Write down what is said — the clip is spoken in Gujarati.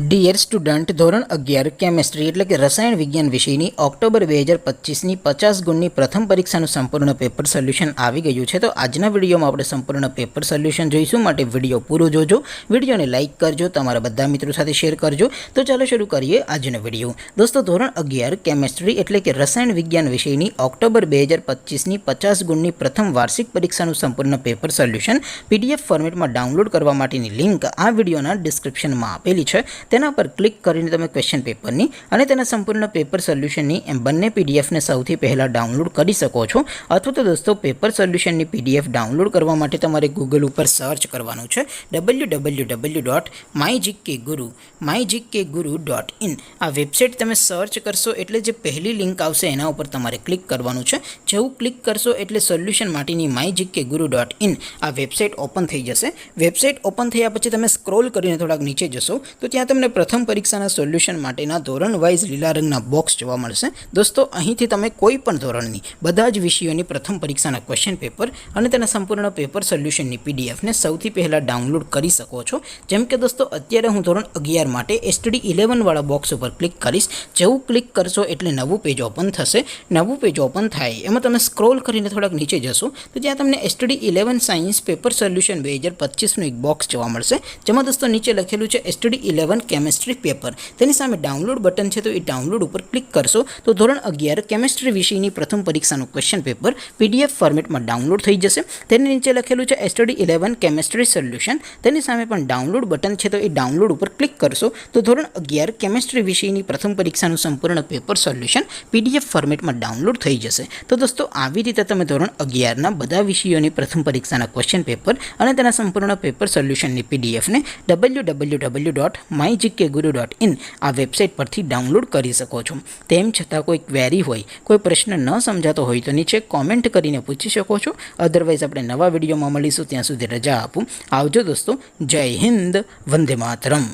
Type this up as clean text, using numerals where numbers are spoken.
ડિયર સ્ટુડન્ટ, ધોરણ 11 કેમેસ્ટ્રી એટલે કે રસાયણ વિજ્ઞાન વિષયની ઓક્ટોબર 2025ની 50 ગુણની પ્રથમ પરીક્ષાનું સંપૂર્ણ પેપર સોલ્યુશન આવી ગયું છે. તો આજના વિડીયોમાં આપણે સંપૂર્ણ પેપર સોલ્યુશન જોઈશું. માટે વિડીયો પૂરો જોજો, વિડીયોને લાઇક કરજો, તમારા બધા મિત્રો સાથે શેર કરજો. તો ચાલો શરૂ કરીએ આજનો વિડીયો. દોસ્તો, ધોરણ 11 કેમેસ્ટ્રી એટલે કે રસાયણ વિજ્ઞાન વિષયની ઓક્ટોબર 2025ની 50 ગુણની પ્રથમ વાર્ષિક પરીક્ષાનું સંપૂર્ણ પેપર સોલ્યુશન PDF ફોર્મેટમાં ડાઉનલોડ કરવા માટેની લિંક આ વિડીયોના ડિસ્ક્રિપ્શનમાં આપેલી છે. તેના પર ક્લિક કરીને તમે ક્વેશ્ચન પેપરની અને તેના સંપૂર્ણ પેપર સોલ્યુશનની એમ બંને પીડીએફને સૌથી પહેલાં ડાઉનલોડ કરી શકો છો. અથવા તો દોસ્તો, પેપર સોલ્યુશનની PDF ડાઉનલોડ કરવા માટે તમારે ગૂગલ ઉપર સર્ચ કરવાનું છે www.mygkguru.in. આ વેબસાઇટ તમે સર્ચ કરશો એટલે જે પહેલી લિંક આવશે એના ઉપર તમારે ક્લિક કરવાનું છે. જેવું ક્લિક કરશો એટલે સોલ્યુશન માટેની mygkguru.in આ વેબસાઇટ ઓપન થઈ જશે. વેબસાઇટ ઓપન થયા પછી તમે સ્ક્રોલ કરીને થોડાક નીચે જશો તો ત્યાં તમને પ્રથમ પરીક્ષાના સોલ્યુશન માટેના ધોરણ વાઇઝ લીલા રંગના બોક્સ જોવા મળશે. દોસ્તો, અહીંથી તમે કોઈ પણ ધોરણની બધા જ વિષયોની પ્રથમ પરીક્ષાના ક્વેશ્ચન પેપર અને તેના સંપૂર્ણ પેપર સોલ્યુશનની PDFને સૌથી પહેલાં ડાઉનલોડ કરી શકો છો. જેમ કે દોસ્તો, અત્યારે હું ધોરણ 11 માટે STD11 વાળા બોક્સ ઉપર ક્લિક કરીશ. જેવું ક્લિક કરશો એટલે નવું પેજ ઓપન થશે. નવું પેજ ઓપન થાય એમાં તમે સ્ક્રોલ કરીને થોડાક નીચે જશો તો ત્યાં તમને STD11 સાયન્સ પેપર સોલ્યુશન 2025નું એક બોક્સ જોવા મળશે. જેમાં દોસ્તો નીચે લખેલું છે STD11 કેમેસ્ટ્રી પેપર. તેની સામે ડાઉનલોડ બટન છે, તો એ ડાઉનલોડ ઉપર ક્લિક કરશો તો ધોરણ 11 કેમેસ્ટ્રી વિષયની પ્રથમ પરીક્ષાનું ક્વેશ્ચન પેપર PDF ફોર્મેટમાં ડાઉનલોડ થઈ જશે. તેની નીચે લખેલું છે STD11 કેમેસ્ટ્રી સોલ્યુશન. તેની સામે પણ ડાઉનલોડ બટન છે, તો એ ડાઉનલોડ ઉપર ક્લિક કરશો તો ધોરણ 11 કેમેસ્ટ્રી વિષયની પ્રથમ પરીક્ષાનું સંપૂર્ણ પેપર સોલ્યુશન PDF ફોર્મેટમાં ડાઉનલોડ થઈ જશે. તો દોસ્તો, આવી રીતે તમે ધોરણ 11ના બધા વિષયોની પ્રથમ પરીક્ષાના ક્વેશ્ચન પેપર અને તેના સંપૂર્ણ પેપર સોલ્યુશનની PDFને www.mygkguru.in આ વેબસાઇટ પરથી ડાઉનલોડ કરી શકો છો. તેમ છતાં કોઈ ક્વેરી હોય, કોઈ પ્રશ્ન ન સમજાતો હોય તો નીચે કોમેન્ટ કરીને પૂછી શકો છો. અધરવાઇઝ આપણે નવા વિડીયોમાં મળીશું. ત્યાં સુધી રજા આપું. આવજો દોસ્તો. જય હિન્દ. વંદે માતરમ.